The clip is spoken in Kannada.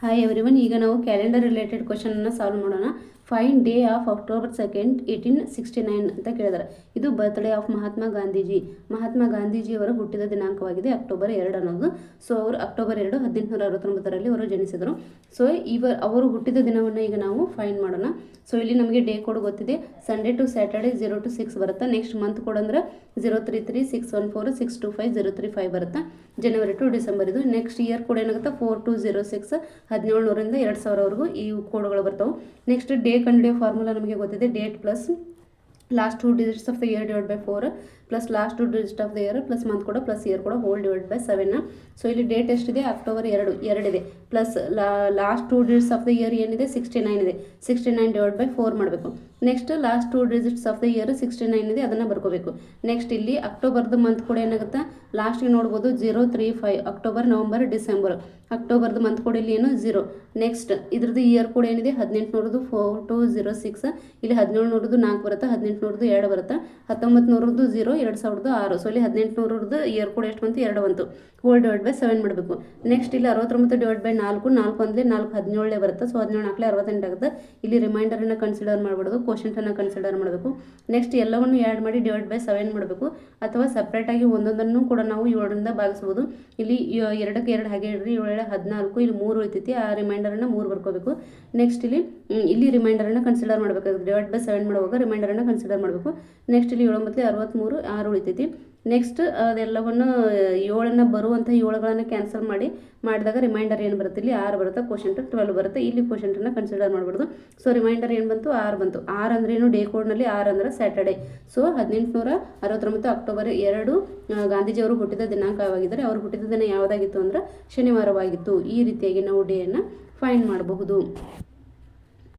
ಹಾಯ್ ಎವ್ರಿವನ್, ಈಗ ನಾವು ಕ್ಯಾಲೆಂಡರ್ ರಿಲೇಟೆಡ್ ಕ್ವಶನನ್ನು ಸಾಲ್ವ್ ಮಾಡೋಣ. Fine day of October 2nd 1869 ಅಂತ ಕೇಳಿದ್ದಾರೆ. ಇದು ಬರ್ತ್ಡೇ ಆಫ್ ಮಹಾತ್ಮ ಗಾಂಧೀಜಿ. ಮಹಾತ್ಮ ಗಾಂಧೀಜಿಯವರ ಹುಟ್ಟಿದ ದಿನಾಂಕವಾಗಿದೆ ಅಕ್ಟೋಬರ್ 2 ಅನ್ನೋದು. ಸೊ ಅವರು ಅಕ್ಟೋಬರ್ 2 1869 ಅವರು ಜನಿಸಿದರು. ಸೊ ಅವರು ಹುಟ್ಟಿದ ದಿನವನ್ನು ಈಗ ನಾವು ಫೈನ್ ಮಾಡೋಣ. ಸೊ ಇಲ್ಲಿ ನಮಗೆ ಡೇ ಕೋಡ್ ಗೊತ್ತಿದೆ. ಸಂಡೇ ಟು ಸ್ಯಾಟರ್ಡೆ 0 to 6 ಬರುತ್ತೆ. ನೆಕ್ಸ್ಟ್ ಮಂತ್ ಕೋಡ್ ಅಂದ್ರೆ 033 614 625 035 ಬರುತ್ತೆ. ಜನವರಿ ಟು ಡಿಸೆಂಬರ್ ಇದು. ನೆಕ್ಸ್ಟ್ ಇಯರ್ ಕೋಡ್ ಏನಾಗುತ್ತೆ 4206 1700ರಿಂದ 2000ವರೆಗೂ ಈ ಕೋಡ್ಗಳು ಬರ್ತಾವೆ. ನೆಕ್ಸ್ಟ್ ಡೇ ಕಂಡುಹಿಡಿಯೋ ಫಾರ್ಮುಲಾ ನಮಗೆ ಗೊತ್ತಿದೆ. Date plus last 2 digits of the year divide by 4 plus last 2 digits of the year plus month ಕೂಡ ಪ್ಲಸ್ ಇಯರ್ ಕೂಡ ಹೋಲ್ ಡಿವೈಡ್ ಬೈ 7. ಸೊ ಇಲ್ಲಿ ಡೇಟ್ ಎಷ್ಟಿದೆ ಅಕ್ಟೋಬರ್ 2 ಇದೆ. Plus last 2 digits of the year ಏನಿದೆ 69 ಇದೆ. 69 ಡಿವೈಡ್ ಬೈ 4 ಮಾಡಬೇಕು. Next last 2 digits of the year 69 ಇದೆ, ಅದನ್ನು ಬರ್ಕೋಬೇಕು. ನೆಕ್ಸ್ಟ್ ಇಲ್ಲಿ ಅಕ್ಟೋಬರ್ದು ಮಂತ್ ಕೂಡ ಏನಾಗುತ್ತೆ ಲಾಸ್ಟ್ಗೆ ನೋಡ್ಬೋದು 035 ಅಕ್ಟೋಬರ್ ನವಂಬರ್ ಡಿಸೆಂಬರ್. ಅಕ್ಟೋಬರ್ದು ಮಂತ್ ಕೂಡ ಇಲ್ಲಿ ಏನು 0. ನೆಕ್ಸ್ಟ್ ಇದ್ರದ್ದು ಇಯರ್ ಕೂಡ ಏನಿದೆ 1800 4206. ಇಲ್ಲಿ 1700 4 ಬರುತ್ತೆ, 1800 2 ಬರುತ್ತೆ, 1900 0 2006. ಸೊ ಇಲ್ಲಿ 1800 ಇಯರ್ ಕೂಡ ಎಷ್ಟು ಬಂತು 2 ಬಂತು. ಹೋಲ್ ಡಿವೈಡ್ ಬೈ 7 ಮಾಡಬೇಕು. ನೆಕ್ಸ್ಟ್ ಇಲ್ಲಿ 69 ಡಿವೈಡ್ ಬೈ 4 4 ಅಂದರೆ 4 17 ಬರುತ್ತೆ. ಸೊ 17 4 68 ಆಗುತ್ತೆ. ಇಲ್ಲಿ ರಿಮೈಂಡರನ್ನು ಕನ್ಸಿಡರ್ ಮಾಡಬಾರ್ದು, ಕೋಶೆಂಟನ್ನು ಕನ್ಸಿಡರ್ ಮಾಡಬೇಕು. ನೆಕ್ಸ್ಟ್ ಎಲ್ಲವನ್ನು ಆ್ಯಡ್ ಮಾಡಿ ಡಿವೈಡ್ ಬೈ 7 ಮಾಡಬೇಕು. ಅಥವಾ ಸಪ್ರೇಟಾಗಿ ಒಂದೊಂದನ್ನು ಕೂಡ ನಾವು 7ರಿಂದ ಭಾಗಿಸ್ಬೋದು. ಇಲ್ಲಿ 2ಕ್ಕೆ 2 ಹಾಗೆ ಇಡ್ರಿ, 7 14, ಇಲ್ಲಿ 3 ಉಳಿತೈತಿ. ಆ ರಿಮೈಂಡರನ್ನು 3 ಬರ್ಕೋಬೇಕು. ನೆಕ್ಸ್ಟ್ ಇಲ್ಲಿ ರಿಮೈಂಡರನ್ನು ಕನ್ಸಿಡರ್ ಮಾಡಬೇಕಾಗುತ್ತೆ. ಡಿವೈಡ್ ಬೈ 7 ಮಾಡುವಾಗ ರಿಮೈಂಡರನ್ನು ಕನ್ಸಿಡರ್ ಮಾಡಬೇಕು. ನೆಕ್ಸ್ಟ್ ಇಲ್ಲಿ 7 ಮತ್ತು 63 6 ಉಳಿತೈತಿ. ನೆಕ್ಸ್ಟ್ ಅದೆಲ್ಲವನ್ನು 7 ಬರುವಂಥ 7ಗಳನ್ನು ಕ್ಯಾನ್ಸಲ್ ಮಾಡಿದಾಗ ರಿಮೈಂಡರ್ ಏನು ಬರುತ್ತೆ ಇಲ್ಲಿ 6 ಬರುತ್ತೆ. ಕ್ವಶೆಂಟ್ 12 ಬರುತ್ತೆ. ಇಲ್ಲಿ ಕ್ವಶೆಂಟನ್ನು ಕನ್ಸಿಡರ್ ಮಾಡಬಾರ್ದು. ಸೊ ರಿಮೈಂಡರ್ ಏನು ಬಂತು 6 ಬಂತು. 6 ಅಂದ್ರೆ ಏನು ಡೇ ಕೋಡ್ನಲ್ಲಿ 6 ಅಂದರೆ ಸ್ಯಾಟರ್ಡೆ. ಸೊ 1869 ಅಕ್ಟೋಬರ್ 2 ಗಾಂಧೀಜಿಯವರು ಹುಟ್ಟಿದ ದಿನಾಂಕವಾಗಿದ್ದರೆ ಅವರು ಹುಟ್ಟಿದ ದಿನ ಯಾವುದಾಗಿತ್ತು ಅಂದ್ರೆ ಶನಿವಾರವಾಗಿತ್ತು. ಈ ರೀತಿಯಾಗಿ ನಾವು ಡೇಯನ್ನು ಫೈಂಡ್ ಮಾಡಬಹುದು.